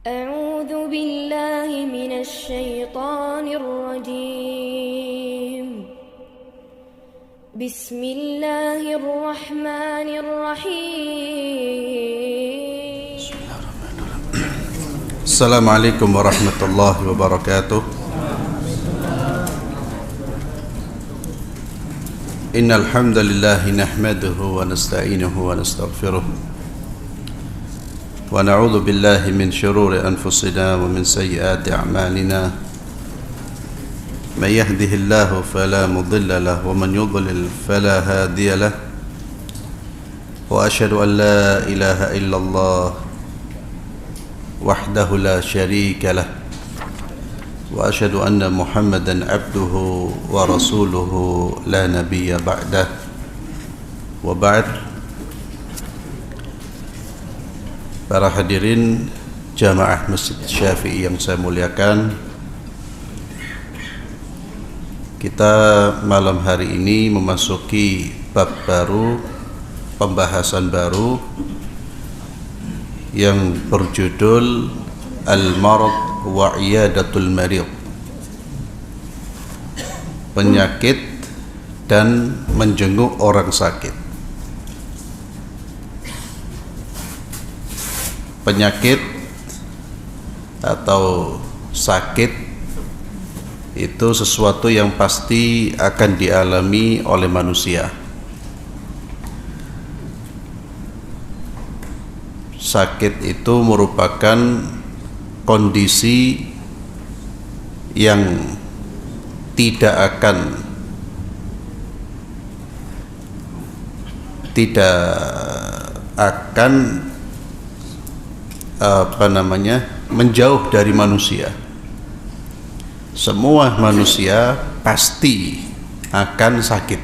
أعوذ بالله من الشيطان الرجيم بسم الله الرحمن الرحيم السلام عليكم ورحمة الله وبركاته. إن الحمد لله نحمده ونستعينه ونستغفره ونعوذ بالله من شرور أنفسنا ومن سيئات أعمالنا. من يهده الله فلا مضل له ومن يضلل فلا هادي له وأشهد أن لا إله إلا الله وحده لا شريك له وأشهد أن محمدا عبده ورسوله لا نبي بعده وبعد. Para hadirin jamaah Masjid Syafi'i yang saya muliakan, kita malam hari ini memasuki bab baru, pembahasan baru yang berjudul Al-Marad wa Iyadatul Marid, penyakit dan menjenguk orang sakit. Penyakit atau sakit itu sesuatu yang pasti akan dialami oleh manusia. Sakit itu merupakan kondisi yang tidak akan menjauh dari manusia. Semua manusia pasti akan sakit.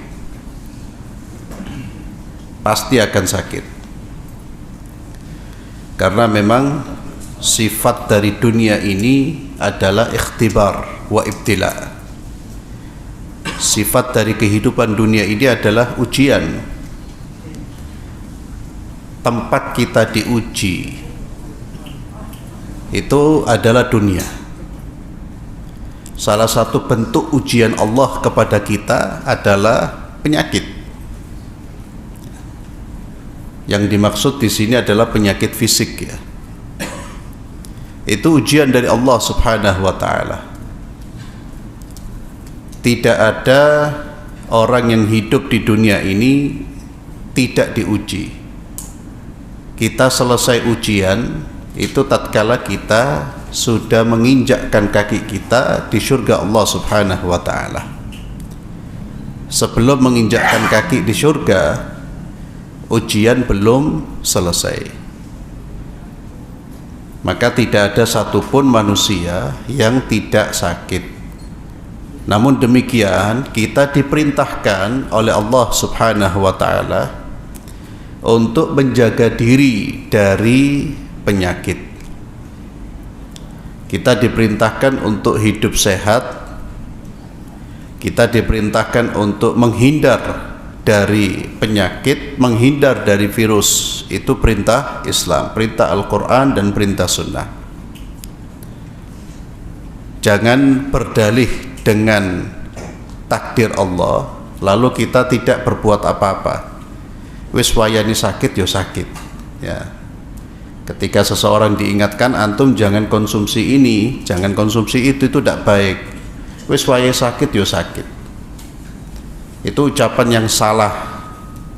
Pasti akan sakit. Karena memang sifat dari dunia ini adalah ikhtibar wa ibtila. Sifat dari kehidupan dunia ini adalah ujian. Tempat kita diuji itu adalah dunia. Salah satu bentuk ujian Allah kepada kita adalah penyakit. Yang dimaksud di sini adalah penyakit fisik, ya. Itu ujian dari Allah Subhanahu wa taala. Tidak ada orang yang hidup di dunia ini tidak diuji. Kita selesai ujian itu tatkala kita sudah menginjakkan kaki kita di surga Allah Subhanahu wa taala. Sebelum menginjakkan kaki di surga, ujian belum selesai. Maka tidak ada satupun manusia yang tidak sakit. Namun demikian, kita diperintahkan oleh Allah Subhanahu wa taala untuk menjaga diri dari penyakit. Kita diperintahkan untuk hidup sehat. Kita diperintahkan untuk menghindar dari penyakit, menghindar dari virus. Itu perintah Islam, perintah Al-Quran dan perintah Sunnah. Jangan berdalih dengan takdir Allah lalu kita tidak berbuat apa-apa. Wis wayani sakit yo sakit, ya. Ketika seseorang diingatkan, antum jangan konsumsi ini, jangan konsumsi itu tidak baik. Wis wayahe sakit yo sakit. Itu ucapan yang salah,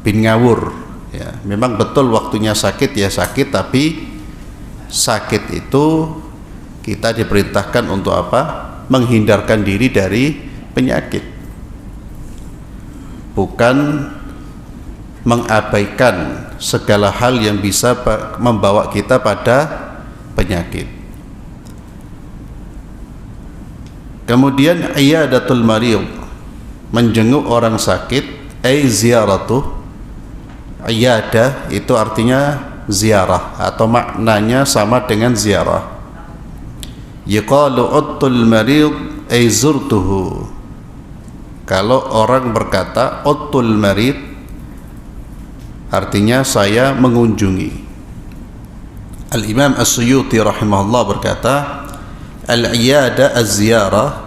bin ngawur, ya. Memang betul waktunya sakit ya sakit, tapi sakit itu kita diperintahkan untuk apa? Menghindarkan diri dari penyakit. Bukan mengabaikan segala hal yang bisa membawa kita pada penyakit. Kemudian iyadatul marid, menjenguk orang sakit, ziaratuh. Iyadah itu artinya ziarah atau maknanya sama dengan ziarah. Yuqalu uttul marid zurtuhu. Kalau orang berkata uttul marid, artinya saya mengunjungi. Al-Imam As-Suyuti rahimahullah berkata, al-iyada az-ziyarah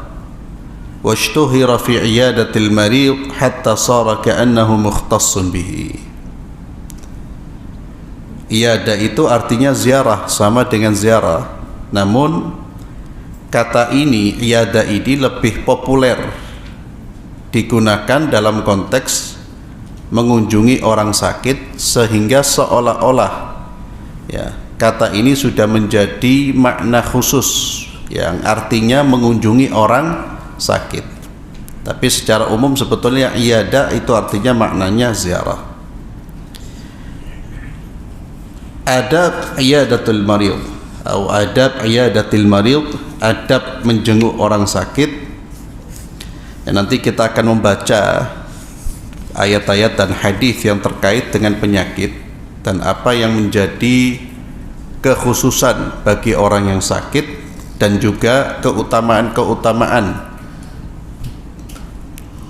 washtuhira fi iyadatil marid hatta sara ka'annahu mukhtassun bihi. Iyada itu artinya ziarah, sama dengan ziarah, namun kata ini, iyada ini lebih populer digunakan dalam konteks mengunjungi orang sakit, sehingga seolah-olah ya, kata ini sudah menjadi makna khusus yang artinya mengunjungi orang sakit. Tapi secara umum sebetulnya iyada itu artinya maknanya ziarah. Adab iyadatul marid atau adab iyadatil marid, adab menjenguk orang sakit. Ya, nanti kita akan membaca ayat-ayat dan hadis yang terkait dengan penyakit dan apa yang menjadi kekhususan bagi orang yang sakit, dan juga keutamaan-keutamaan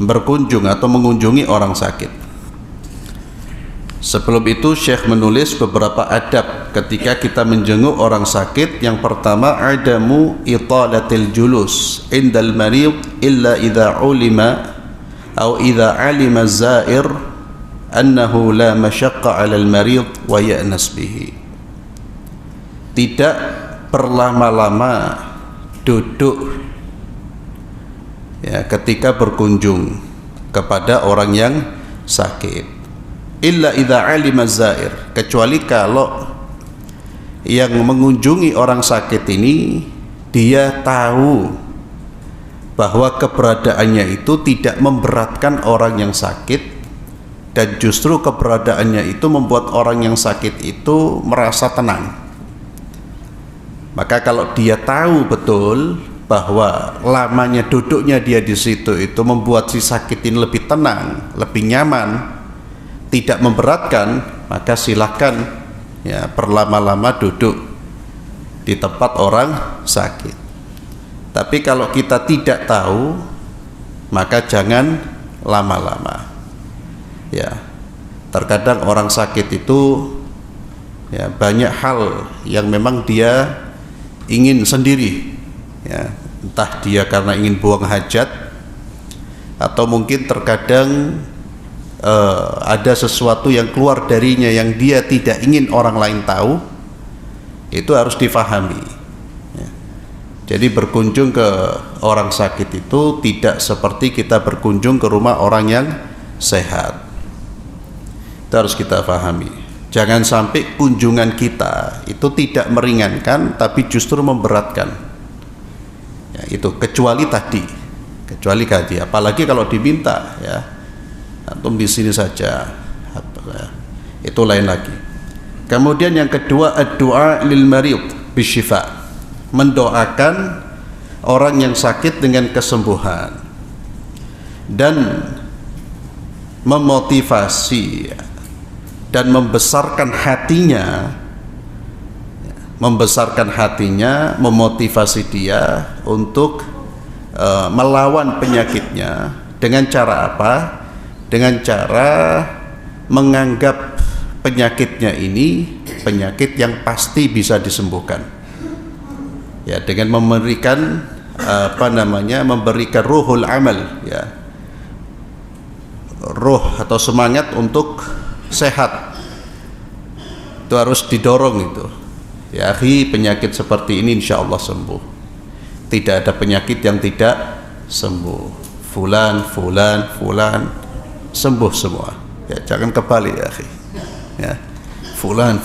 berkunjung atau mengunjungi orang sakit. Sebelum itu Syekh menulis beberapa adab ketika kita menjenguk orang sakit. Yang pertama, adamu italatil julus indal marid illa idza ulima atau idza alima zair annahu la mashaqqa 'alal marid wa ya'nas bihi. Tidak berlama-lama duduk ya ketika berkunjung kepada orang yang sakit. Illa idza alima zair, kecuali kalau yang mengunjungi orang sakit ini dia tahu bahwa keberadaannya itu tidak memberatkan orang yang sakit, dan justru keberadaannya itu membuat orang yang sakit itu merasa tenang. Maka kalau dia tahu betul bahwa lamanya duduknya dia di situ itu membuat si sakit ini lebih tenang, lebih nyaman, tidak memberatkan, maka silahkan ya berlama-lama duduk di tempat orang sakit. Tapi kalau kita tidak tahu, maka jangan lama-lama. Ya, terkadang orang sakit itu ya banyak hal yang memang dia ingin sendiri, ya, entah dia karena ingin buang hajat, atau mungkin terkadang ada sesuatu yang keluar darinya yang dia tidak ingin orang lain tahu. Itu harus difahami ya. Jadi berkunjung ke orang sakit itu tidak seperti kita berkunjung ke rumah orang yang sehat. Itu harus kita pahami. Jangan sampai kunjungan kita itu tidak meringankan tapi justru memberatkan ya, itu kecuali tadi apalagi kalau diminta ya, antum di sini saja, itu lain lagi. Kemudian yang kedua, ad-du'a lil marid bisyifa, mendoakan orang yang sakit dengan kesembuhan dan memotivasi dan membesarkan hatinya, memotivasi dia untuk melawan penyakitnya. Dengan cara apa? Dengan cara menganggap penyakitnya ini penyakit yang pasti bisa disembuhkan. Ya, dengan memberikan memberikan ruhul amal, ya, ruh atau semangat untuk sehat. Itu harus didorong itu. Ya, akhi, penyakit seperti ini insya Allah sembuh. Tidak ada penyakit yang tidak sembuh. Fulan sembuh semua. Ya, jangan kebalik ya, akhi. Ya. Fulan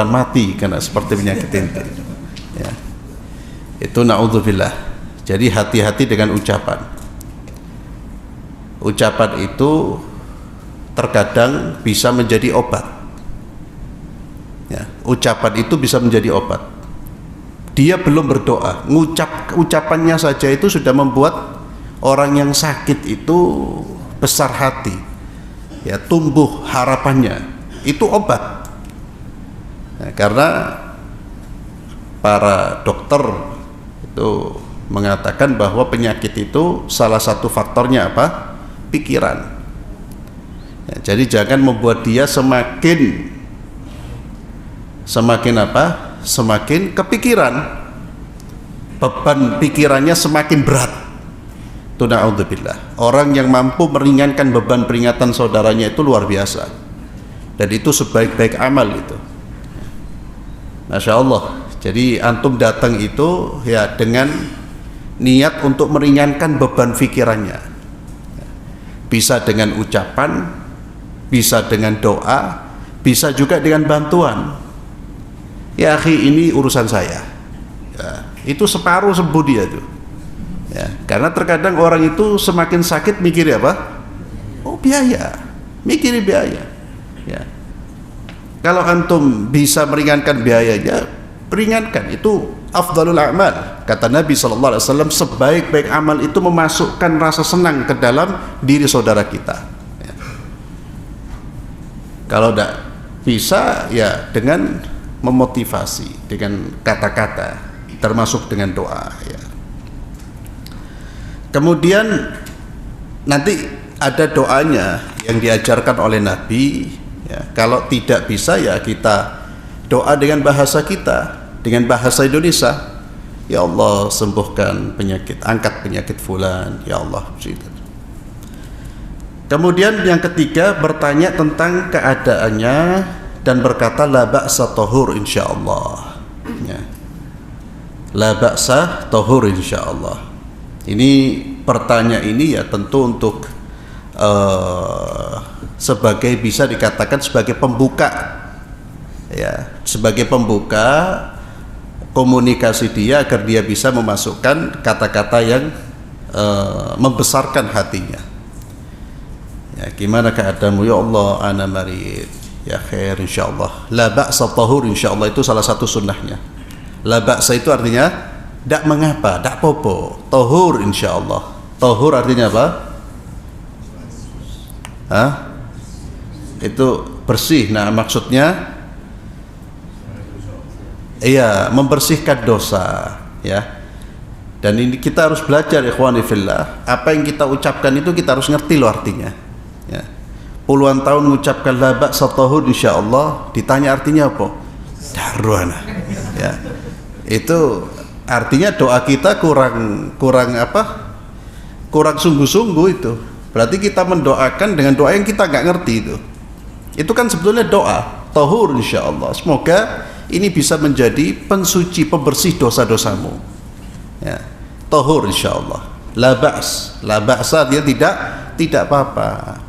mati karena seperti penyakit ini. Ya. Itu naudzubillah. Jadi hati-hati dengan ucapan. Ucapan itu terkadang bisa menjadi obat. Ya, ucapan itu bisa menjadi obat. Dia belum berdoa, ucapannya saja itu sudah membuat orang yang sakit itu besar hati, ya, tumbuh harapannya. Itu obat. Nah, karena para dokter itu mengatakan bahwa penyakit itu salah satu faktornya apa? Pikiran. Ya, jadi jangan membuat dia semakin apa? semakin kepikiran, beban pikirannya semakin berat. Itu na'udzubillah. Orang yang mampu meringankan beban peringatan saudaranya itu luar biasa, dan itu sebaik-baik amal itu. Masya Allah. Jadi antum datang itu ya dengan niat untuk meringankan beban pikirannya, bisa dengan ucapan, bisa dengan doa, bisa juga dengan bantuan. Ya akhi, ini urusan saya ya, itu separuh sembuh dia tuh ya. Karena terkadang orang itu semakin sakit mikir apa? Oh biaya, mikir biaya ya. Kalau antum bisa meringankan biayanya, ringankan. Itu afdalul a'mal. Kata Nabi SAW, sebaik-baik amal itu memasukkan rasa senang ke dalam diri saudara kita ya. Kalau tidak bisa ya dengan memotivasi, dengan kata-kata, termasuk dengan doa ya. Kemudian nanti ada doanya yang diajarkan oleh Nabi ya. Kalau tidak bisa ya kita doa dengan bahasa kita, dengan bahasa Indonesia. Ya Allah, sembuhkan penyakit, angkat penyakit fulan, ya Allah. Kemudian yang ketiga, bertanya tentang keadaannya dan berkata la ba'sa tahur insyaallah ya. La ba'sa tahur insyaallah. Ini pertanyaan ini ya tentu untuk sebagai, bisa dikatakan sebagai pembuka ya, sebagai pembuka komunikasi dia agar dia bisa memasukkan kata-kata yang membesarkan hatinya ya. Gimana keadaanmu? Ya Allah, ana marid. Ya khair insyaallah. La ba'sa tahur insyaallah, itu salah satu sunnahnya. La ba'sa itu artinya tidak mengapa, tidak popo. Tahur insyaallah. Tahur artinya apa? Hah? Itu bersih. Nah maksudnya iya, membersihkan dosa ya. Dan ini kita harus belajar ikhwani fillah. Apa yang kita ucapkan itu kita harus ngerti loh artinya ya. Puluhan tahun mengucapkan la ba'sa tahur insyaallah, ditanya artinya apa? Darwana ya. Itu artinya doa kita kurang apa? Kurang sungguh-sungguh itu. Berarti kita mendoakan dengan doa yang kita nggak ngerti itu. Itu kan sebetulnya doa tahur insyaallah. Semoga ini bisa menjadi pensuci, pembersih dosa-dosamu ya. Tahur insyaallah. La ba's, la ba'sa, dia tidak apa-apa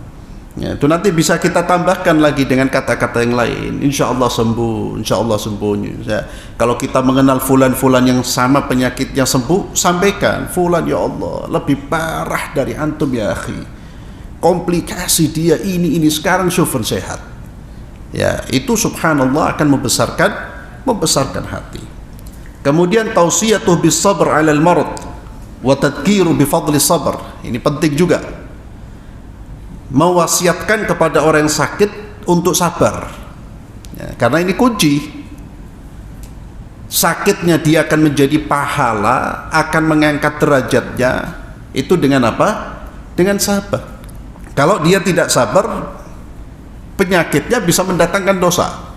ya. Itu nanti bisa kita tambahkan lagi dengan kata-kata yang lain. Insyaallah sembuh, insyaallah sembuh ya. Kalau kita mengenal fulan-fulan yang sama penyakitnya sembuh, sampaikan, fulan ya Allah lebih parah dari antum ya akhi, komplikasi dia ini sekarang syufun sehat ya. Itu subhanallah akan membesarkan hati. Kemudian tausiyatuh bis sabr 'alal marad wa tadhkiru bi fadli sabr. Ini penting juga, mewasiatkan kepada orang yang sakit untuk sabar ya, karena ini kunci. Sakitnya dia akan menjadi pahala, akan mengangkat derajatnya itu dengan apa? Dengan sabar. Kalau dia tidak sabar, penyakitnya bisa mendatangkan dosa.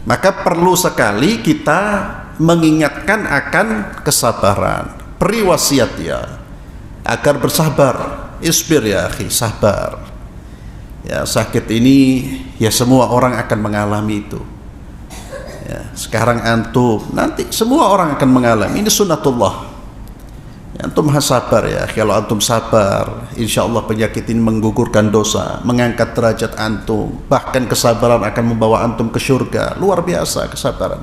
Maka perlu sekali kita mengingatkan akan kesabaran, beri wasiat ya agar bersabar. Isbir ya akhi, sabar ya. Sakit ini ya semua orang akan mengalami itu ya. Sekarang antum, nanti semua orang akan mengalami, ini sunnatullah ya. Antum harus sabar ya. Kalau antum sabar, insya Allah penyakit ini menggugurkan dosa, mengangkat derajat antum, bahkan kesabaran akan membawa antum ke surga. Luar biasa kesabaran.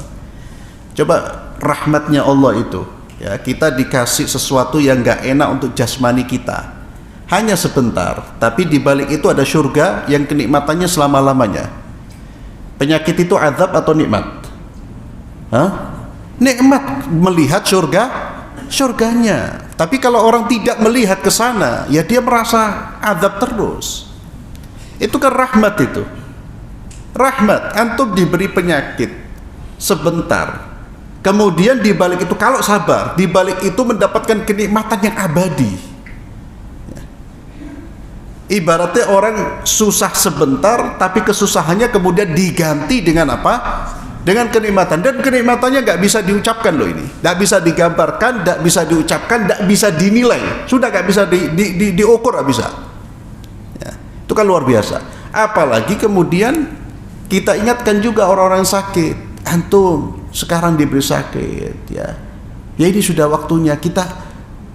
Coba rahmatnya Allah itu ya, kita dikasih sesuatu yang gak enak untuk jasmani kita, hanya sebentar, tapi di balik itu ada surga yang kenikmatannya selama-lamanya. Penyakit itu azab atau nikmat? Hah? Nikmat melihat surganya. Tapi kalau orang tidak melihat ke sana, ya dia merasa azab terus. Itu kan rahmat itu. Rahmat, antum diberi penyakit sebentar. Kemudian di balik itu kalau sabar, di balik itu mendapatkan kenikmatan yang abadi. Ibaratnya orang susah sebentar, tapi kesusahannya kemudian diganti dengan apa? dengan kenikmatan, dan kenikmatannya nggak bisa diucapkan loh ini, nggak bisa digambarkan, nggak bisa diucapkan, nggak bisa dinilai, sudah nggak bisa diukur, nggak bisa. Ya, itu kan luar biasa. Apalagi kemudian kita ingatkan juga orang-orang sakit, antum sekarang diberi sakit, ya ini sudah waktunya kita,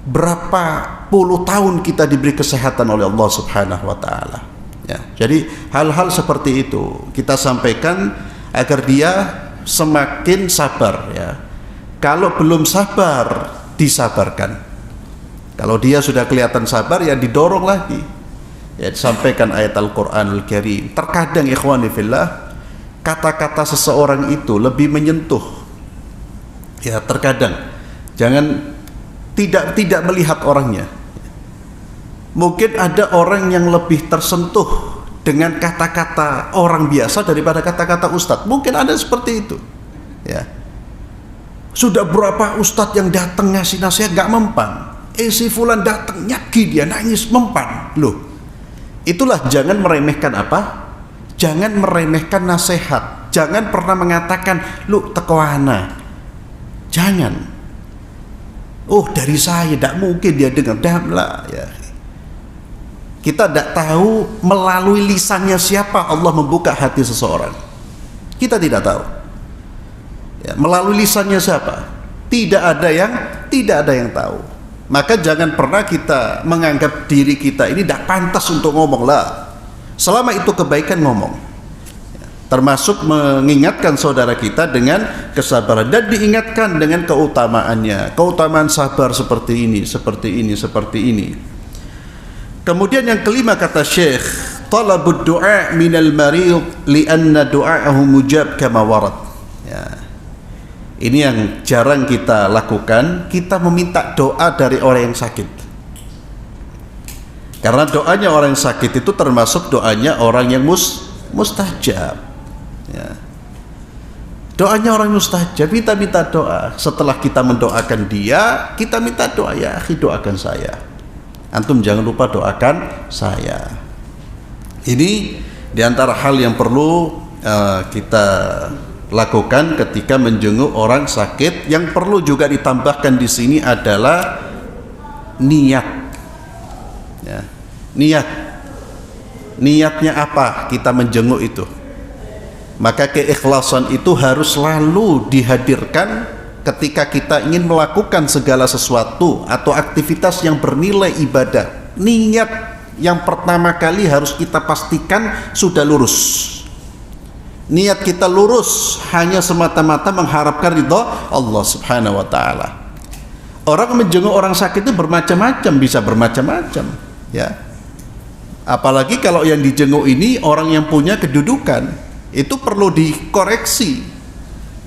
berapa puluh tahun kita diberi kesehatan oleh Allah Subhanahu wa taala. Ya, jadi hal-hal seperti itu kita sampaikan agar dia semakin sabar, ya. Kalau belum sabar, disabarkan. Kalau dia sudah kelihatan sabar, ya didorong lagi. Ya, disampaikan ayat Al-Qur'anul Karim. Terkadang ikhwani fillah, kata-kata seseorang itu lebih menyentuh. Ya, terkadang jangan tidak melihat orangnya. Mungkin ada orang yang lebih tersentuh dengan kata-kata orang biasa daripada kata-kata ustadz. Mungkin ada seperti itu, ya. Sudah berapa ustadz yang datang ngasih nasihat gak mempan, si fulan datang nyaki dia nangis mempan. Loh, itulah jangan meremehkan apa? Jangan meremehkan nasihat. Jangan pernah mengatakan lu tekoana. Jangan. Oh, dari saya tidak mungkin dia dengar. Damlah, ya. Kita tidak tahu melalui lisannya siapa Allah membuka hati seseorang. Kita tidak tahu. Ya, melalui lisannya siapa? Tidak ada yang tahu. Maka jangan pernah kita menganggap diri kita ini tidak pantas untuk ngomong lah. Selama itu kebaikan ngomong. Ya, termasuk mengingatkan saudara kita dengan kesabaran dan diingatkan dengan keutamaannya. Keutamaan sabar seperti ini, seperti ini, seperti ini. Kemudian yang kelima kata Syekh, talabud du'a minal marid li'anna du'a'ahu mujab kama warad. Ya. Ini yang jarang kita lakukan, kita meminta doa dari orang yang sakit. Karena doanya orang yang sakit itu termasuk doanya orang yang mustajab. Ya. Doanya orang mustajab, kita minta doa. Setelah kita mendoakan dia, kita minta doa, ya akhi doakan saya. Antum jangan lupa doakan saya. Ini diantara hal yang perlu kita lakukan ketika menjenguk orang sakit. Yang perlu juga ditambahkan di sini adalah niat. Ya, niat. Niatnya apa kita menjenguk itu? Maka keikhlasan itu harus selalu dihadirkan ketika kita ingin melakukan segala sesuatu atau aktivitas yang bernilai ibadah. Niat yang pertama kali harus kita pastikan sudah lurus. Niat kita lurus hanya semata-mata mengharapkan ridha Allah Subhanahu wa taala. Orang menjenguk orang sakit itu bermacam-macam, bisa bermacam-macam, ya. Apalagi kalau yang dijenguk ini orang yang punya kedudukan, itu perlu dikoreksi.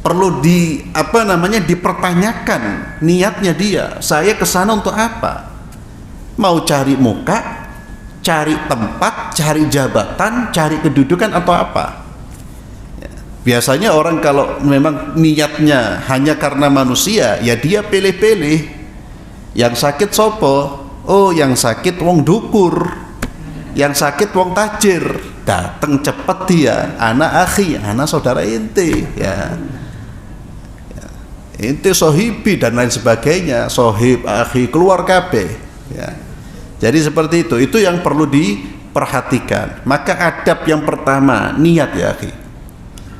Perlu dipertanyakan niatnya dia. Saya kesana untuk apa? Mau cari muka, cari tempat, cari jabatan, cari kedudukan atau apa? Ya. Biasanya orang kalau memang niatnya hanya karena manusia, ya dia pilih-pilih. Yang sakit sopo? Oh, yang sakit wong dukur, yang sakit wong tajir. Datang cepet dia, anak akhi, anak saudara inti, ya. Inti sohibi dan lain sebagainya, sohib akhi keluar kabeh, ya. Jadi seperti itu yang perlu diperhatikan. Maka adab yang pertama niat, ya akhi,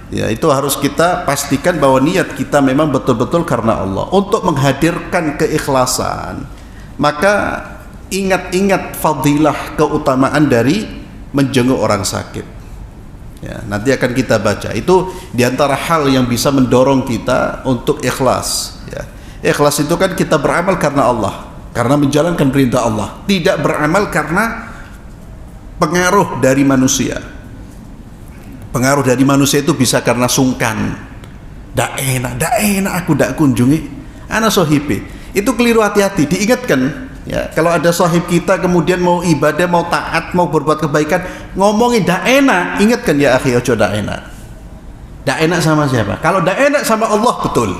ya, itu harus kita pastikan bahwa niat kita memang betul-betul karena Allah, untuk menghadirkan keikhlasan. Maka ingat-ingat fadilah keutamaan dari menjenguk orang sakit. Ya, nanti akan kita baca. Itu diantara hal yang bisa mendorong kita untuk ikhlas. Ya. Ikhlas itu kan kita beramal karena Allah, karena menjalankan perintah Allah. Tidak beramal karena pengaruh dari manusia. Pengaruh dari manusia itu bisa karena sungkan. Dak enak aku dak kunjungi ana sohibi. Itu keliru, hati-hati, diingatkan. Ya, kalau ada sahib kita kemudian mau ibadah, mau taat, mau berbuat kebaikan, ngomongin dak enak, ingatkan ya akhi, ojo dak enak. Dak enak sama siapa? Kalau dak enak sama Allah, betul.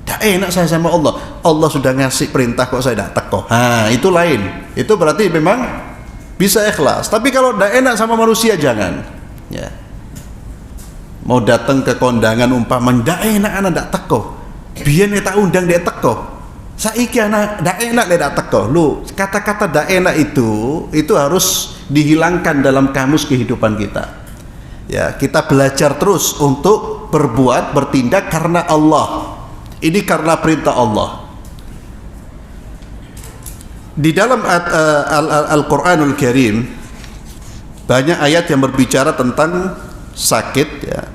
Dak enak saya sama Allah. Allah sudah ngasih perintah kok saya dak teko. Itu lain. Itu berarti memang bisa ikhlas. Tapi kalau dak enak sama manusia jangan. Ya. mau datang ke kondangan umpama ndak enak anak ndak teko, biyen tak undang dia teko, saiki anak ndak enak dia ndak teko. Lu kata-kata ndak enak itu harus dihilangkan dalam kamus kehidupan kita. Ya, kita belajar terus untuk berbuat, bertindak karena Allah. Ini karena perintah Allah. Di dalam Al-Qur'anul Karim banyak ayat yang berbicara tentang sakit, ya.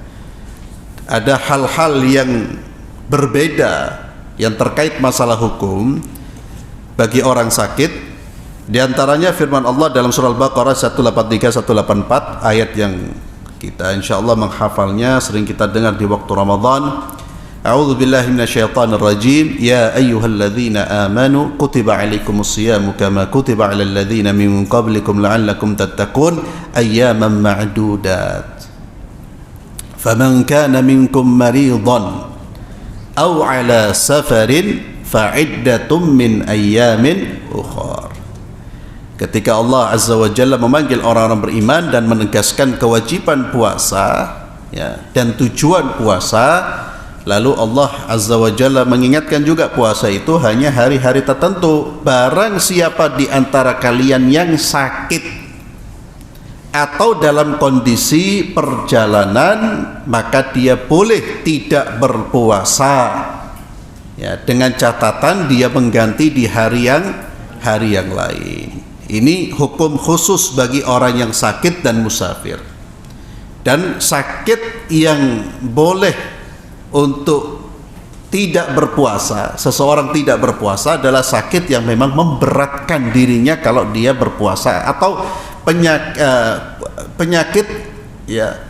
Ada hal-hal yang berbeda yang terkait masalah hukum bagi orang sakit. Di antaranya firman Allah dalam surah Al-Baqarah 183 184, ayat yang kita insyaallah menghafalnya, sering kita dengar di waktu Ramadan. A'udzu billahi minasyaitonir rajim. Ya ayyuhalladzina amanu kutiba 'alaikumus shiyamu kama kutiba 'alal ladzina min qablikum la'allakum tattaqun ayyaman ma'dudat. Faman kana minkum maridan aw 'ala safarin fa'iddatum min ayyamin ukhra. Ketika Allah Azza wa Jalla memanggil orang-orang beriman dan menegaskan kewajiban puasa, ya, dan tujuan puasa, lalu Allah Azza wa Jalla mengingatkan juga puasa itu hanya hari-hari tertentu. Barang siapa di antara kalian yang sakit atau dalam kondisi perjalanan, maka dia boleh tidak berpuasa, ya, dengan catatan dia mengganti di hari yang lain. Ini hukum khusus bagi orang yang sakit dan musafir. Dan sakit yang boleh untuk tidak berpuasa, seseorang tidak berpuasa adalah sakit yang memang memberatkan dirinya kalau dia berpuasa, atau penyakit ya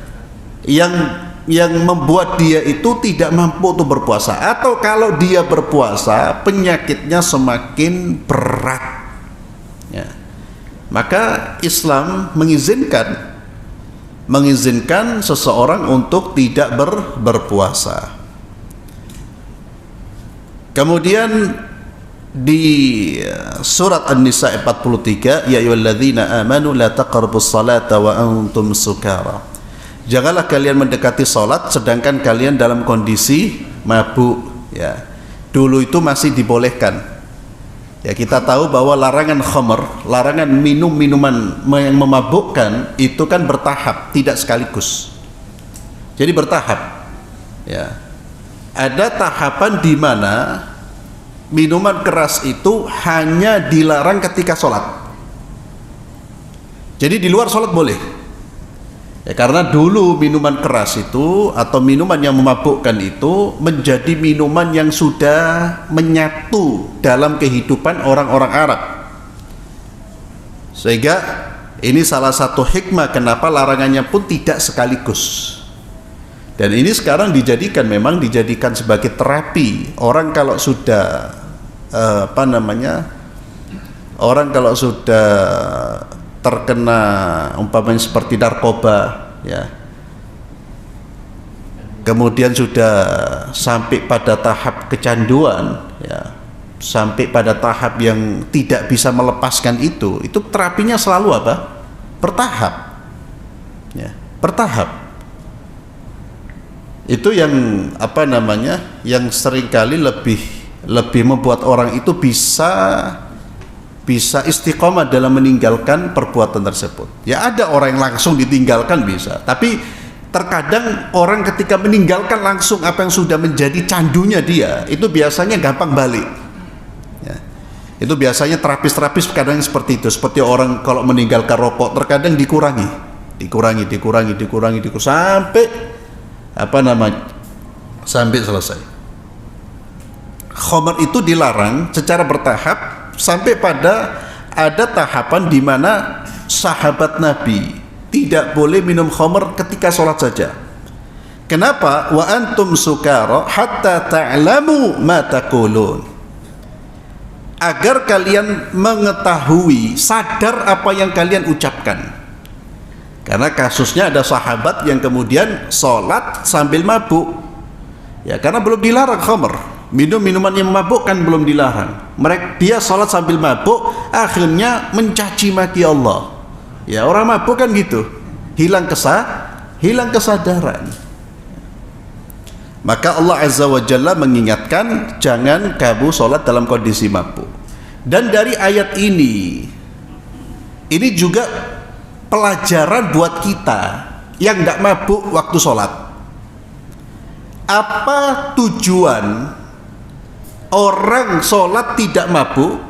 yang membuat dia itu tidak mampu untuk berpuasa, atau kalau dia berpuasa penyakitnya semakin berat, ya. Maka Islam mengizinkan seseorang untuk tidak berpuasa. Kemudian di surat An-Nisa 43, ya ayyuhalladzina amanu la taqrabus salata wa antum sukara. Janganlah kalian mendekati salat sedangkan kalian dalam kondisi mabuk, ya. Dulu itu masih dibolehkan. Ya, kita tahu bahwa larangan khamr, larangan minuman yang memabukkan itu kan bertahap, tidak sekaligus. Jadi bertahap. Ya. Ada tahapan di mana minuman keras itu hanya dilarang ketika sholat. Jadi di luar sholat boleh. Ya, karena dulu minuman keras itu atau minuman yang memabukkan itu menjadi minuman yang sudah menyatu dalam kehidupan orang-orang Arab. Sehingga ini salah satu hikmah kenapa larangannya pun tidak sekaligus. Dan ini sekarang memang dijadikan sebagai terapi. Orang kalau sudah orang kalau sudah terkena umpamanya seperti narkoba, ya, kemudian sudah sampai pada tahap kecanduan, ya, sampai pada tahap yang tidak bisa melepaskan itu terapinya selalu apa? Bertahap, ya, bertahap. Itu yang yang seringkali lebih membuat orang itu bisa istiqomah dalam meninggalkan perbuatan tersebut. Ya, ada orang yang langsung ditinggalkan bisa, tapi terkadang orang ketika meninggalkan langsung apa yang sudah menjadi candunya dia, itu biasanya gampang balik. Ya. Itu biasanya terapis kadang seperti itu. Seperti orang kalau meninggalkan rokok terkadang dikurangi sampai selesai. Khamr itu dilarang secara bertahap sampai pada ada tahapan di mana sahabat Nabi tidak boleh minum khamr ketika sholat saja. Kenapa? Wa antum sukara hatta ta'lamu ma taqulun. Agar kalian mengetahui, sadar apa yang kalian ucapkan. Karena kasusnya ada sahabat yang kemudian sholat sambil mabuk. Ya, karena belum dilarang khamr. Minum minuman yang memabukkan belum dilarang. Dia sholat sambil mabuk, akhirnya mencaci maki Allah. Ya, orang mabuk kan gitu, hilang kesadaran. Maka Allah Azza wa Jalla mengingatkan jangan kamu sholat dalam kondisi mabuk. Dan dari ayat ini juga pelajaran buat kita yang tidak mabuk waktu sholat. Apa tujuan orang sholat tidak mabuk?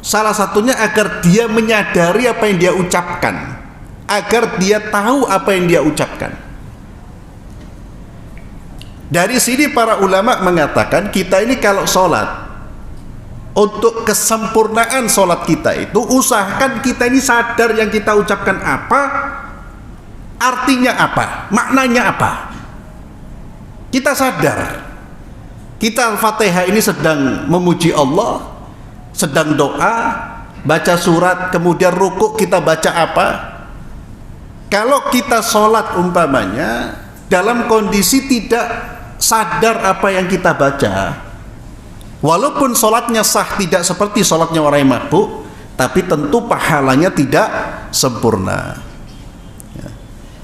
Salah satunya agar dia menyadari apa yang dia ucapkan, agar dia tahu apa yang dia ucapkan. Dari sini para ulama mengatakan kita ini kalau sholat, untuk kesempurnaan sholat kita itu usahakan kita ini sadar yang kita ucapkan apa, artinya apa, maknanya apa. Kita sadar kita Al-Fatihah ini sedang memuji Allah, sedang doa, baca surat, kemudian rukuk kita baca apa. Kalau kita sholat umpamanya dalam kondisi tidak sadar apa yang kita baca, walaupun sholatnya sah tidak seperti sholatnya orang yang mabuk, tapi tentu pahalanya tidak sempurna.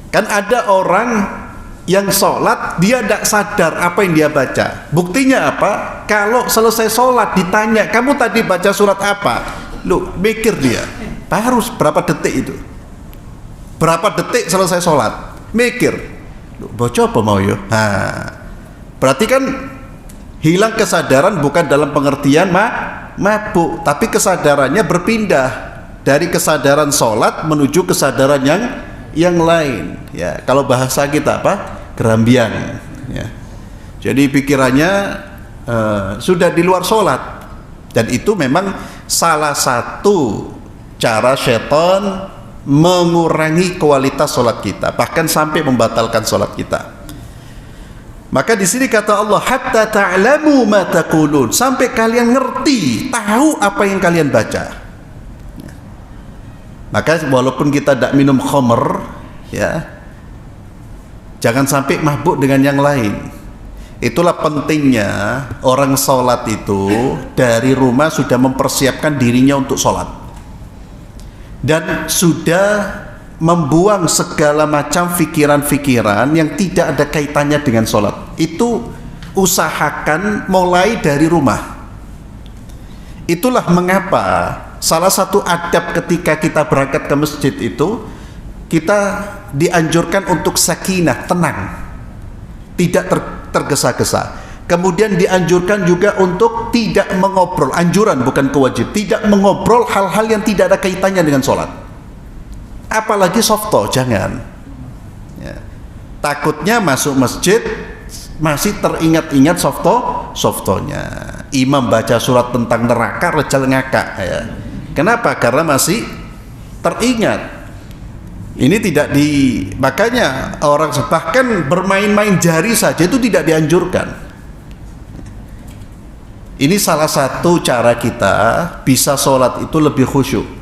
Kan ada orang yang sholat dia tidak sadar apa yang dia baca. Buktinya apa? Kalau selesai sholat ditanya, kamu tadi baca surat apa? Lu mikir dia, harus berapa detik itu? Berapa detik selesai sholat? Mikir, lu baca apa mau yo? Berarti kan hilang kesadaran bukan dalam pengertian mabuk, tapi kesadarannya berpindah dari kesadaran sholat menuju kesadaran yang lain. Ya, kalau bahasa kita apa? Kerambian. Ya. Jadi pikirannya sudah di luar sholat, dan itu memang salah satu cara syaitan mengurangi kualitas sholat kita, bahkan sampai membatalkan sholat kita. Maka di sini kata Allah, hatta ta'lamu ma taqulun, sampai kalian ngerti, tahu apa yang kalian baca. Maka walaupun kita tidak minum khamr, ya, jangan sampai mabuk dengan yang lain. Itulah pentingnya orang sholat itu dari rumah sudah mempersiapkan dirinya untuk sholat, dan sudah membuang segala macam pikiran-pikiran yang tidak ada kaitannya dengan sholat. Itu usahakan mulai dari rumah. Itulah mengapa salah satu adab ketika kita berangkat ke masjid itu, kita dianjurkan untuk sakinah, tenang, tidak tergesa-gesa. Kemudian dianjurkan juga untuk tidak mengobrol, anjuran bukan kewajib, tidak mengobrol hal-hal yang tidak ada kaitannya dengan sholat. Apalagi softo, jangan ya. Takutnya masuk masjid masih teringat-ingat softonya. Imam baca surat tentang neraka, rejal ngakak ya. Kenapa? Karena masih teringat. Ini tidak makanya orang bahkan bermain-main jari saja itu tidak dianjurkan. Ini salah satu cara kita bisa sholat itu lebih khusyuk.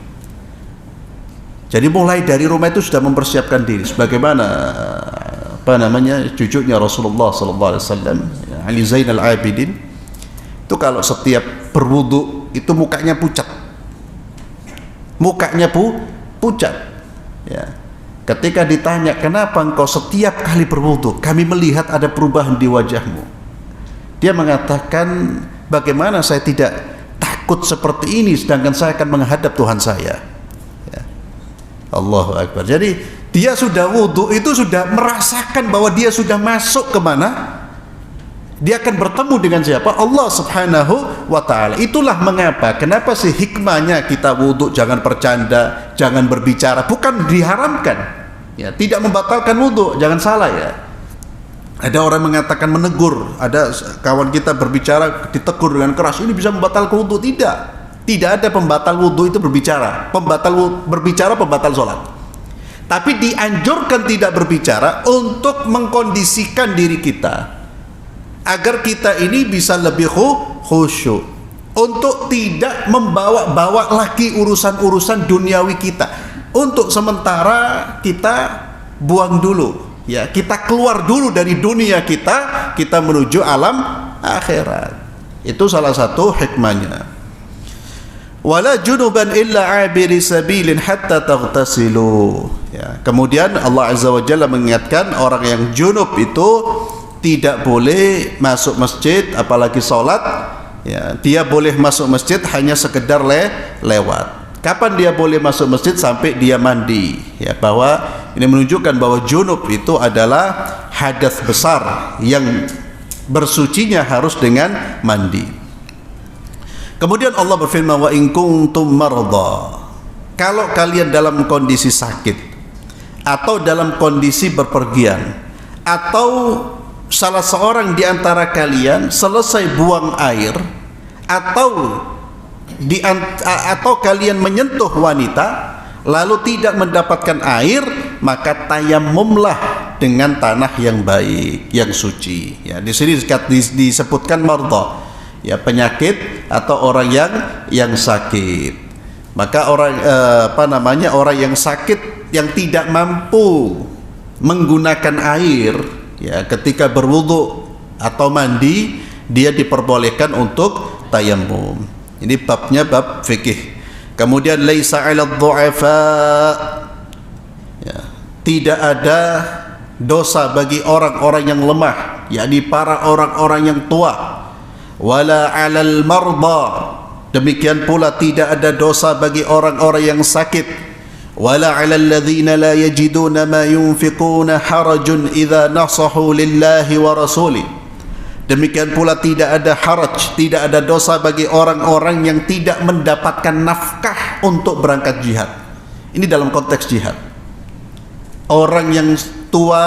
Jadi mulai dari rumah itu sudah mempersiapkan diri, sebagaimana cucunya Rasulullah SAW, Ali Zainal Abidin, itu kalau setiap berwudu itu mukanya pucat, pucat. Ya. Ketika ditanya, kenapa engkau setiap kali berwudu kami melihat ada perubahan di wajahmu, dia mengatakan, bagaimana saya tidak takut seperti ini sedangkan saya akan menghadap Tuhan saya. Allahu Akbar. Jadi dia sudah wudu itu sudah merasakan bahwa dia sudah masuk ke mana? Dia akan bertemu dengan siapa? Allah Subhanahu wa ta'ala. Itulah mengapa, kenapa sih hikmahnya kita wudu jangan bercanda, jangan berbicara, bukan diharamkan. Ya, tidak membatalkan wudu, jangan salah ya. Ada orang mengatakan menegur, ada kawan kita berbicara ditegur dengan keras, ini bisa membatalkan wudu. Tidak ada pembatal wudhu itu berbicara. Pembatal sholat. Tapi dianjurkan tidak berbicara untuk mengkondisikan diri kita agar kita ini bisa lebih khusyuk, untuk tidak membawa-bawa lagi urusan-urusan duniawi kita. Untuk sementara kita buang dulu, ya, kita keluar dulu dari dunia kita menuju alam akhirat. Itu salah satu hikmahnya. Wala junuban illa abiri sabilin hatta taghtasilu. Ya, kemudian Allah Azza wa Jalla mengingatkan orang yang junub itu tidak boleh masuk masjid apalagi sholat, ya, dia boleh masuk masjid hanya sekedar lewat. Kapan dia boleh masuk masjid? Sampai dia mandi, ya, bahwa ini menunjukkan bahwa junub itu adalah hadas besar yang bersucinya harus dengan mandi. Kemudian Allah berfirman, wa in kuntum marda, kalau kalian dalam kondisi sakit atau dalam kondisi berpergian, atau salah seorang di antara kalian selesai buang air, atau kalian menyentuh wanita lalu tidak mendapatkan air, maka tayamumlah dengan tanah yang baik, yang suci. Ya, di sini disebutkan marda, ya, penyakit atau orang yang sakit. Maka orang orang yang sakit yang tidak mampu menggunakan air, ya, ketika berwudu atau mandi, dia diperbolehkan untuk tayamum. Ini babnya bab fikih. Kemudian laisa 'alal dhu'afa, ya, tidak ada dosa bagi orang-orang yang lemah, yakni para orang-orang yang tua. Wala 'alal marda, demikian pula tidak ada dosa bagi orang-orang yang sakit. Wala 'alal ladzina la yajiduna ma yunfiquna harajun idza nasahu lillahi wa rasulih. Demikian pula tidak ada haraj, tidak ada dosa bagi orang-orang yang tidak mendapatkan nafkah untuk berangkat jihad. Ini dalam konteks jihad. Orang yang tua,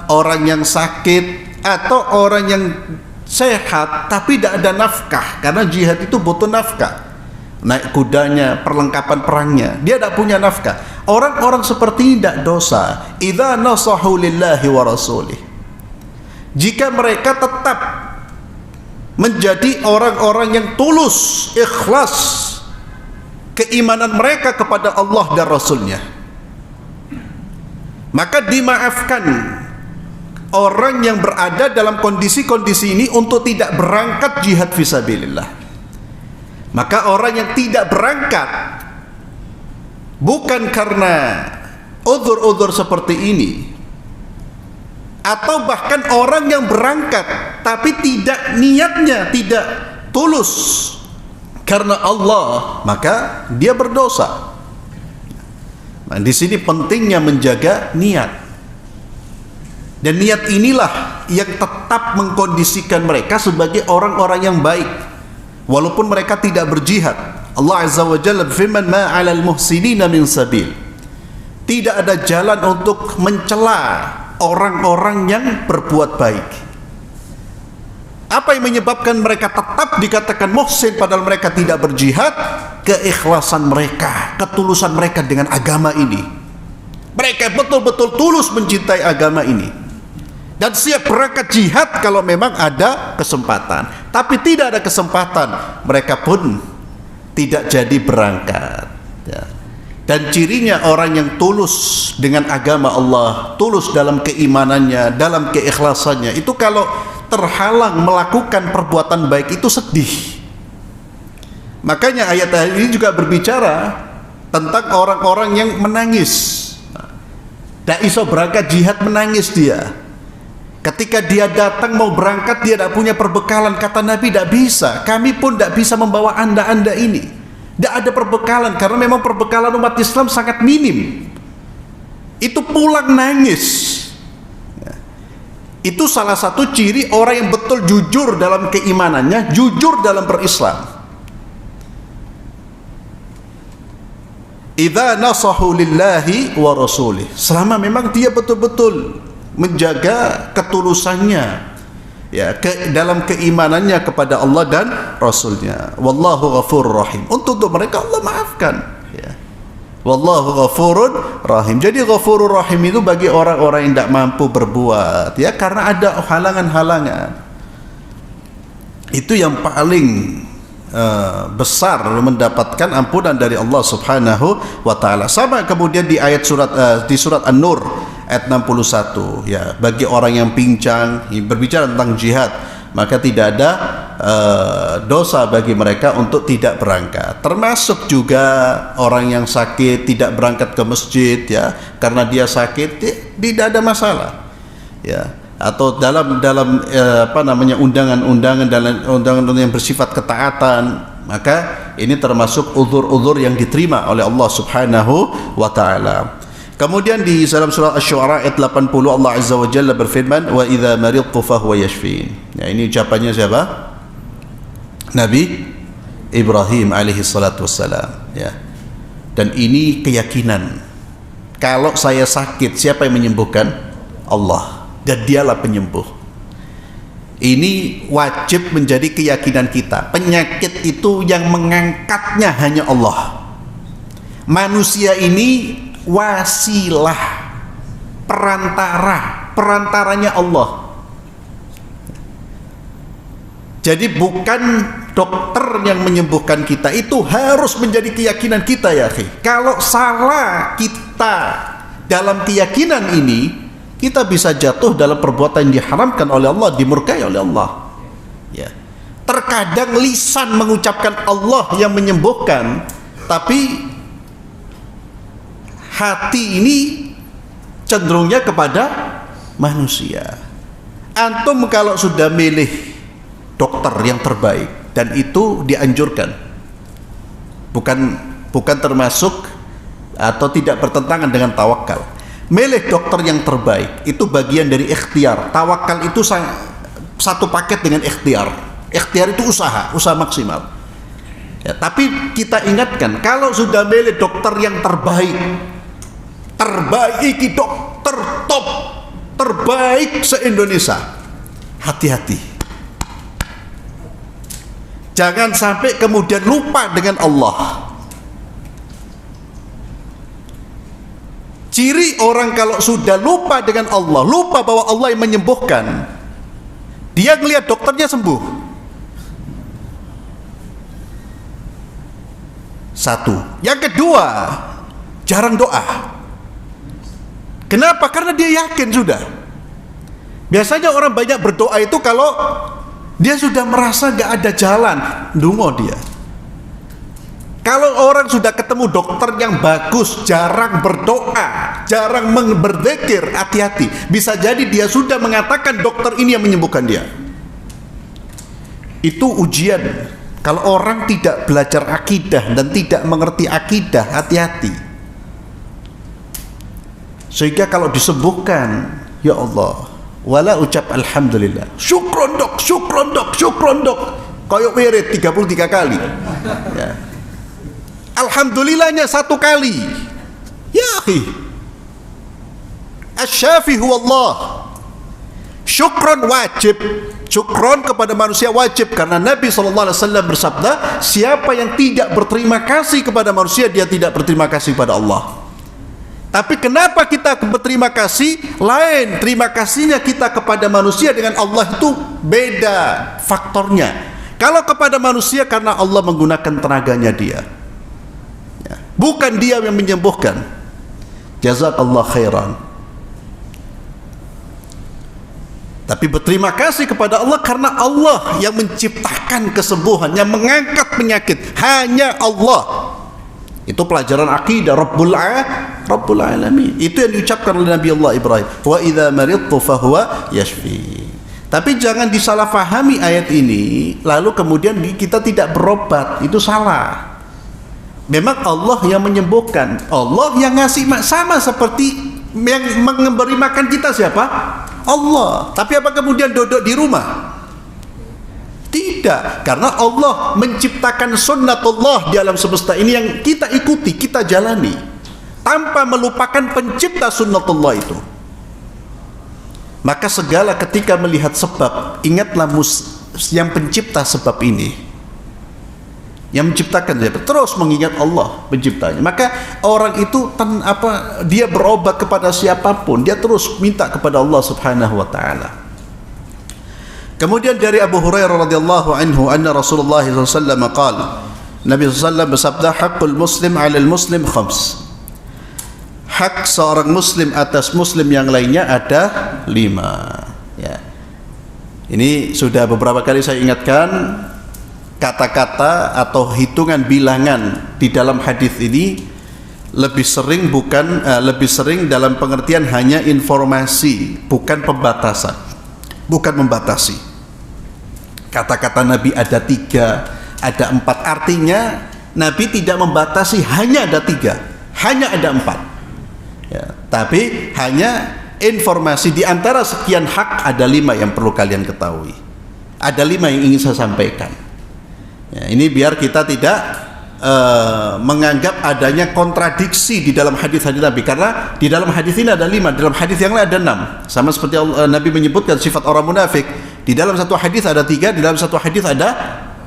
orang yang sakit, atau orang yang sehat tapi tidak ada nafkah, karena jihad itu butuh nafkah. Naik kudanya, perlengkapan perangnya, dia tidak punya nafkah. Orang-orang seperti ini tidak dosa. Idza nasahu lillahi wa rasulih. Jika mereka tetap menjadi orang-orang yang tulus, ikhlas keimanan mereka kepada Allah dan Rasulnya, maka dimaafkan orang yang berada dalam kondisi-kondisi ini untuk tidak berangkat jihad fisabilillah. Maka orang yang tidak berangkat bukan karena uzur-uzur seperti ini, atau bahkan orang yang berangkat tapi tidak, niatnya tidak tulus karena Allah, maka dia berdosa. Nah, di sini pentingnya menjaga niat. Dan niat inilah yang tetap mengkondisikan mereka sebagai orang-orang yang baik walaupun mereka tidak berjihad. Allah Azza wa Jalla berfirman, ma 'alal muhsinina min sabil. Tidak ada jalan untuk mencela orang-orang yang berbuat baik. Apa yang menyebabkan mereka tetap dikatakan muhsin padahal mereka tidak berjihad? Keikhlasan mereka, ketulusan mereka dengan agama ini. Mereka betul-betul tulus mencintai agama ini dan siap berangkat jihad kalau memang ada kesempatan. Tapi tidak ada kesempatan, mereka pun tidak jadi berangkat, ya. Dan cirinya orang yang tulus dengan agama Allah, tulus dalam keimanannya, dalam keikhlasannya, itu kalau terhalang melakukan perbuatan baik itu sedih. Makanya ayat ini juga berbicara tentang orang-orang yang menangis. Tidak iso berangkat jihad, menangis dia. Ketika dia datang mau berangkat, dia tidak punya perbekalan. Kata Nabi, tidak bisa, kami pun tidak bisa membawa anda ini. Tidak ada perbekalan, karena memang perbekalan umat Islam sangat minim. Itu pulang nangis. Itu salah satu ciri orang yang betul jujur dalam keimanannya, jujur dalam berislam. Idza nasahu lillahi wa rasulih. Selama memang dia betul-betul menjaga ketulusannya, ya, dalam keimanannya kepada Allah dan Rasulnya. Wallahu ghafurur rahim. Untuk mereka Allah maafkan, ya. Wallahu ghafurur rahim. Jadi ghafurur rahim itu bagi orang-orang yang tidak mampu berbuat, ya, karena ada halangan-halangan. Itu yang paling besar mendapatkan ampunan dari Allah Subhanahu wa taala. Sama kemudian di ayat di surat An-Nur ayat 61, ya, bagi orang yang pincang, berbicara tentang jihad, maka tidak ada dosa bagi mereka untuk tidak berangkat. Termasuk juga orang yang sakit tidak berangkat ke masjid, ya, karena dia sakit, tidak ada masalah, ya. atau dalam undangan-undangan dan undangan yang bersifat ketaatan, maka ini termasuk uzur-uzur yang diterima oleh Allah Subhanahu wa taala. Kemudian di dalam surah Asy-Syu'ara ayat 80 Allah Azza wa Jalla berfirman, wa idza maridtu fahuwa yashfin. Ya, ini ucapannya siapa? Nabi Ibrahim alaihi salatu wassalam, ya. Dan ini keyakinan, kalau saya sakit siapa yang menyembuhkan? Allah, dan dialah penyembuh. Ini wajib menjadi keyakinan kita. Penyakit itu yang mengangkatnya hanya Allah. Manusia ini wasilah, perantaranya Allah. Jadi bukan dokter yang menyembuhkan kita, itu harus menjadi keyakinan kita ya akhi. Kalau salah kita dalam keyakinan ini, kita bisa jatuh dalam perbuatan yang diharamkan oleh Allah, dimurkai oleh Allah. Ya. Terkadang lisan mengucapkan Allah yang menyembuhkan, tapi hati ini cenderungnya kepada manusia. Antum kalau sudah milih dokter yang terbaik, dan itu dianjurkan, bukan termasuk atau tidak bertentangan dengan tawakal. Milih dokter yang terbaik itu bagian dari ikhtiar. Tawakal itu satu paket dengan ikhtiar. Ikhtiar itu usaha maksimal. Ya, tapi kita ingatkan, kalau sudah milih dokter yang terbaik, terbaik dokter top terbaik se-Indonesia, hati-hati. Jangan sampai kemudian lupa dengan Allah. Ciri orang kalau sudah lupa dengan Allah, lupa bahwa Allah yang menyembuhkan, dia ngelihat dokternya sembuh. Satu. Yang kedua, jarang doa. Kenapa? Karena dia yakin sudah. Biasanya orang banyak berdoa itu kalau dia sudah merasa gak ada jalan, dungo dia. Kalau orang sudah ketemu dokter yang bagus, jarang berdoa, jarang berzikir, hati-hati. Bisa jadi dia sudah mengatakan dokter ini yang menyembuhkan dia. Itu ujian. Kalau orang tidak belajar akidah dan tidak mengerti akidah, hati-hati. Sehingga kalau disembuhkan, ya Allah, wala ucap alhamdulillah, syukron dok, syukron dok, syukron dok, kayak wirid 33 kali. Ya. Alhamdulillahnya 1 kali. Ya akhi, asy-syafi huwa Allah. Syukron wajib. Syukron kepada manusia wajib, karena Nabi SAW bersabda, siapa yang tidak berterima kasih kepada manusia, dia tidak berterima kasih kepada Allah. Tapi kenapa kita berterima kasih? Lain, terima kasihnya kita kepada manusia dengan Allah itu beda faktornya. Kalau kepada manusia karena Allah menggunakan tenaganya dia, ya. Bukan dia yang menyembuhkan. Jazakallah khairan. Tapi berterima kasih kepada Allah karena Allah yang menciptakan kesembuhan, yang mengangkat penyakit, hanya Allah. Itu pelajaran akidah Rabbul Alamin. Itu yang diucapkan oleh Nabi Allah Ibrahim. Wa idza maridtu fahuwa yashfi. Tapi jangan disalahfahami ayat ini lalu kemudian kita tidak berobat. Itu salah. Memang Allah yang menyembuhkan, Allah yang ngasih, sama seperti yang memberi makan kita siapa? Allah. Tapi apa kemudian duduk di rumah? Tidak, karena Allah menciptakan sunnatullah di alam semesta ini yang kita ikuti, kita jalani tanpa melupakan pencipta sunnatullah itu. Maka segala ketika melihat sebab, ingatlah yang pencipta sebab ini, yang menciptakan, terus mengingat Allah penciptanya. Maka orang itu dia berobat kepada siapapun, dia terus minta kepada Allah Subhanahu wa taala. Kemudian dari Abu Hurairah radhiyallahu anhu anna Rasulullah SAW qala, Nabi SAW bersabda, haqqul muslim 'alal muslim khams. Hak seorang muslim atas muslim yang lainnya ada 5. Ya. Ini sudah beberapa kali saya ingatkan, kata-kata atau hitungan bilangan di dalam hadis ini lebih sering dalam pengertian hanya informasi, bukan pembatasan. bukan membatasi. Kata-kata Nabi ada 3, ada 4, artinya Nabi tidak membatasi hanya ada 3, hanya ada 4 ya, tapi hanya informasi di antara sekian hak ada 5 yang perlu kalian ketahui, ada 5 yang ingin saya sampaikan ya, ini biar kita tidak menganggap adanya kontradiksi di dalam hadis-hadis Nabi, karena di dalam hadis ini ada 5, dalam hadis yang lain ada 6, sama seperti Nabi menyebutkan sifat orang munafik, di dalam satu hadis ada 3, di dalam satu hadis ada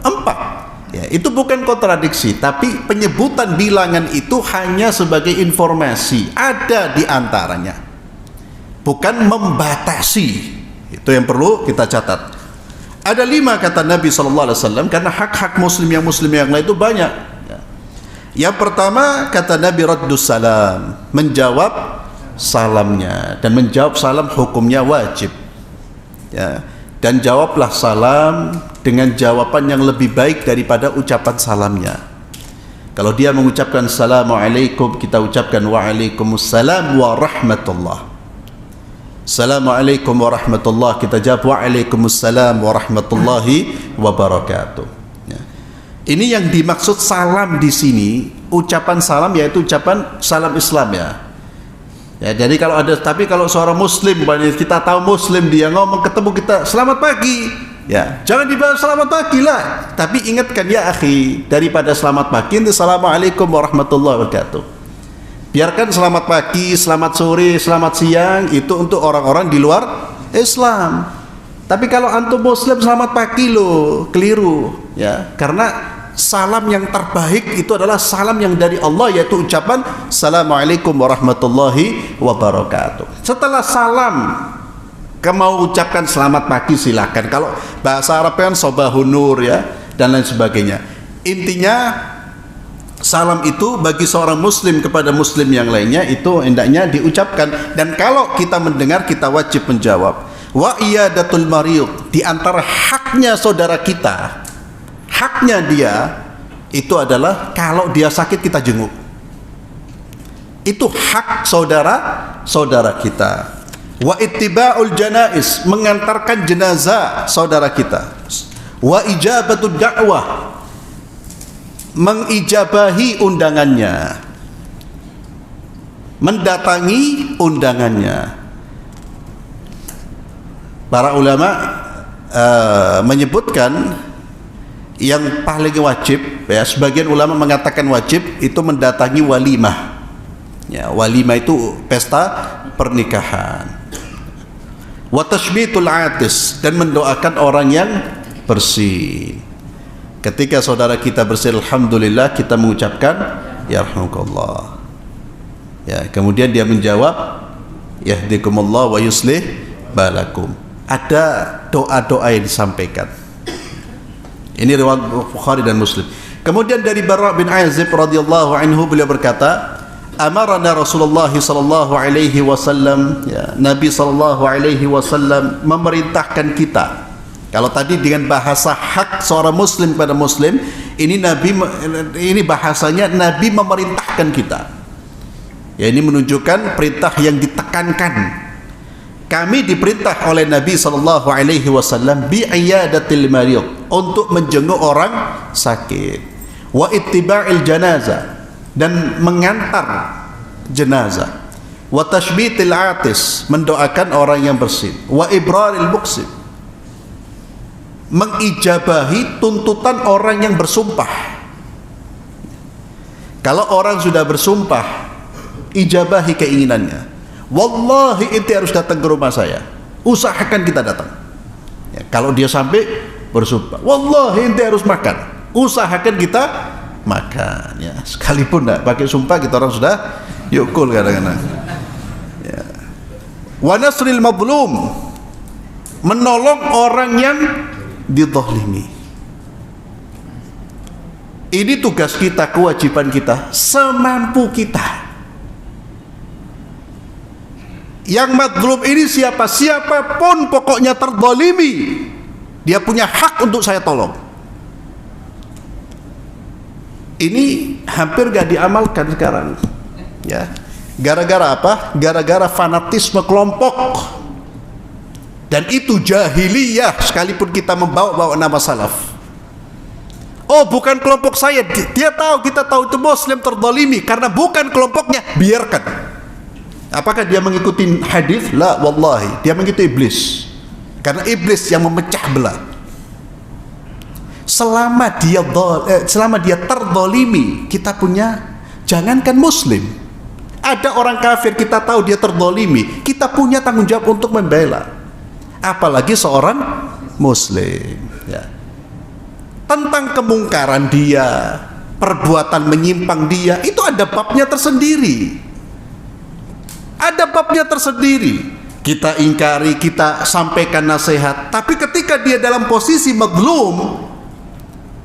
4 ya, itu bukan kontradiksi, tapi penyebutan bilangan itu hanya sebagai informasi, ada di antaranya, bukan membatasi. Itu yang perlu kita catat. Ada 5 kata Nabi SAW, karena hak-hak muslim yang lain itu banyak. Yang pertama kata Nabi raddus salam, menjawab salamnya, dan menjawab salam hukumnya wajib ya, dan jawablah salam dengan jawaban yang lebih baik daripada ucapan salamnya. Kalau dia mengucapkan assalamualaikum, kita ucapkan waalaikumsalam warahmatullah. Assalamualaikum warahmatullah, kita jawab waalaikumsalam warahmatullahi wabarakatuh. Ini yang dimaksud salam di sini, ucapan salam yaitu ucapan salam Islam ya. Ya, jadi tapi kalau seorang muslim, kita tahu muslim, dia ngomong ketemu kita selamat pagi, ya jangan dibalas selamat pagi lah, tapi ingatkan ya akhi, daripada selamat pagi itu assalamualaikum warahmatullahi wabarakatuh. Biarkan selamat pagi, selamat sore, selamat siang itu untuk orang-orang di luar Islam. Tapi kalau antum muslim selamat pagi loh, keliru ya, karena salam yang terbaik itu adalah salam yang dari Allah, yaitu ucapan assalamualaikum warahmatullahi wabarakatuh. Setelah salam, kamu mau ucapkan selamat pagi silakan. Kalau bahasa Arab kan sobahun nur ya, dan lain sebagainya. Intinya salam itu bagi seorang muslim kepada muslim yang lainnya itu hendaknya diucapkan, dan kalau kita mendengar kita wajib menjawab. Wa iyadatul marid, di antara haknya saudara kita, haknya dia itu adalah kalau dia sakit kita jenguk. Itu hak saudara kita. Wa ittiba'ul janaiz, mengantarkan jenazah saudara kita. Wa ijabatud da'wah, mengijabahi undangannya, mendatangi undangannya. Para ulama menyebutkan yang paling wajib ya, sebagian ulama mengatakan wajib itu mendatangi walimah ya, walimah itu pesta pernikahan. Wa tashmitul atis, dan mendoakan orang yang bersih. Ketika saudara kita bersih, alhamdulillah, kita mengucapkan yarhamukallah ya, kemudian dia menjawab yahdikumullah wa yuslih balakum. Ada doa-doa yang disampaikan. Ini riwayat Bukhari dan Muslim. Kemudian dari Bara bin Azib radhiyallahu anhu, beliau berkata, amarana Rasulullah sallallahu alaihi wasallam, ya, Nabi sallallahu alaihi wasallam memerintahkan kita. Kalau tadi dengan bahasa hak seorang muslim pada muslim, ini bahasanya Nabi memerintahkan kita. Ya, ini menunjukkan perintah yang ditekankan. Kami diperintah oleh Nabi sallallahu alaihi wasallam bi iyadatil marid, untuk menjenguk orang sakit, wa ittiba'il janazah, dan mengantar jenazah, wa tashbitil atis, mendoakan orang yang bersin, wa ibraril muqsim, mengijabahi tuntutan orang yang bersumpah. Kalau orang sudah bersumpah, ijabahi keinginannya. Wallahi ente harus datang ke rumah saya, usahakan kita datang ya, kalau dia sampai bersumpah wallahi ente harus makan, usahakan kita makan ya, sekalipun enggak pakai sumpah kita orang sudah yukul kadang-kadang ya. Wa nasril mazlum, menolong orang yang dizalimi. Ini tugas kita, kewajiban kita, semampu kita. Yang mazlum ini siapa? Siapapun pokoknya terzalimi, dia punya hak untuk saya tolong. Ini hampir gak diamalkan sekarang ya. Gara-gara apa? Gara-gara fanatisme kelompok Dan itu jahiliyah sekalipun kita membawa-bawa nama salaf. Oh, bukan kelompok saya. Dia tahu, kita tahu itu Muslim terzalimi karena bukan kelompoknya. Biarkan. Apakah dia mengikuti hadis? La, wallahi. Dia mengikuti iblis. Karena iblis yang memecah belah. Selama dia terzalimi, kita punya, jangankan Muslim. Ada orang kafir kita tahu dia terzalimi, kita punya tanggung jawab untuk membela. Apalagi seorang Muslim. Ya. Tentang kemungkaran dia, perbuatan menyimpang dia, itu ada babnya tersendiri. Ada babnya tersendiri. Kita ingkari, kita sampaikan nasihat. Tapi ketika dia dalam posisi mazlum,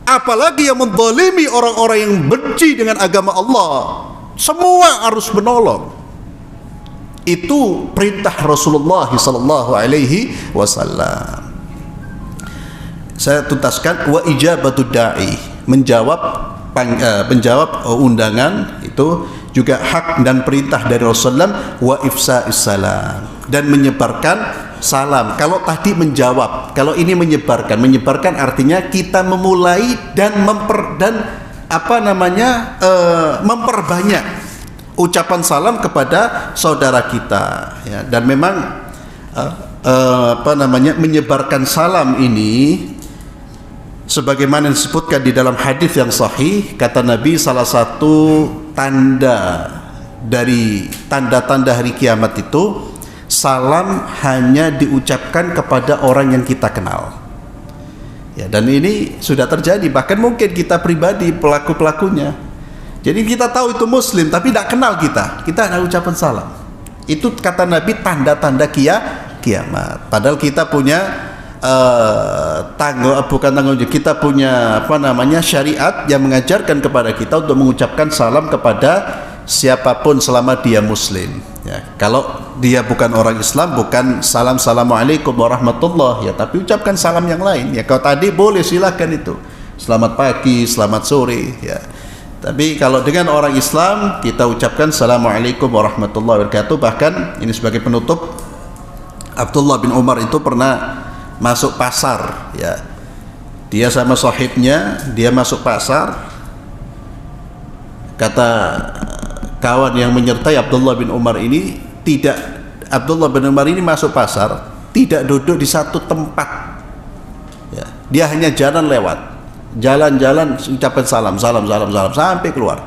apalagi yang menzalimi orang-orang yang benci dengan agama Allah, semua harus menolong. Itu perintah Rasulullah sallallahu alaihi wasallam. Saya tuntaskan, wa ijabatud da'i, menjawab undangan itu juga hak dan perintah dari Rasulullah. Wa ifsa'is salam, dan menyebarkan salam. Kalau tadi menjawab, kalau ini menyebarkan artinya kita memulai dan memperbanyak ucapan salam kepada saudara kita, ya. Dan memang menyebarkan salam ini sebagaimana disebutkan di dalam hadis yang sahih, kata Nabi, salah satu tanda dari tanda-tanda hari kiamat itu salam hanya diucapkan kepada orang yang kita kenal. Ya, dan ini sudah terjadi, bahkan mungkin kita pribadi pelaku-pelakunya. Jadi kita tahu itu Muslim tapi tidak kenal kita ada ucapan salam. Itu kata Nabi tanda-tanda kiamat. Padahal kita punya kita punya syariat yang mengajarkan kepada kita untuk mengucapkan salam kepada siapapun selama dia Muslim, ya. Kalau dia bukan orang Islam, bukan assalamualaikum warahmatullahi, ya, tapi ucapkan salam yang lain, ya. Kalau tadi boleh, silahkan itu, selamat pagi, selamat sore, ya. Tapi kalau dengan orang Islam kita ucapkan assalamualaikum warahmatullahi wabarakatuh. Bahkan ini sebagai penutup, Abdullah bin Umar itu pernah masuk pasar, ya. Dia sama sahibnya, dia masuk pasar. Kata kawan yang menyertai Abdullah bin Umar ini, Abdullah bin Umar ini masuk pasar tidak duduk di satu tempat, ya. Dia hanya jalan-jalan ucapan salam sampai keluar,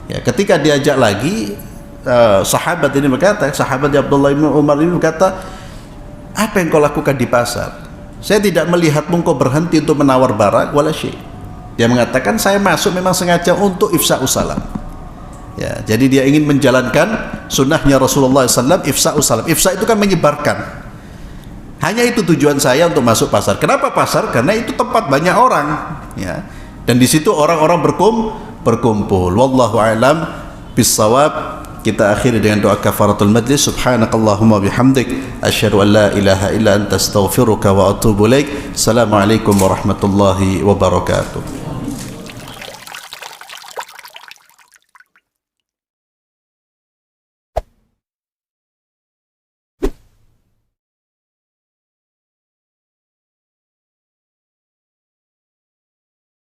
ya. Ketika diajak lagi, sahabat Abdullah bin Umar ini berkata, apa yang kau lakukan di pasar? Saya tidak melihatmu kau berhenti untuk menawar barang wala syai'. Dia mengatakan, saya masuk memang sengaja untuk ifsa'us salam, ya. Jadi dia ingin menjalankan sunnahnya Rasulullah SAW, ifsa'us salam. Ifsa' itu kan menyebarkan. Hanya itu tujuan saya untuk masuk pasar. Kenapa pasar? Karena itu tempat banyak orang, ya. Dan di situ orang-orang berkumpul. Wallahu a'lam bissawab. Kita akhiri dengan doa kafaratul majlis. Subhanakallahumma bihamdik, asyhadu an la ilaha illa anta astaghfiruka wa atubu ilaik. Assalamualaikum warahmatullahi wabarakatuh.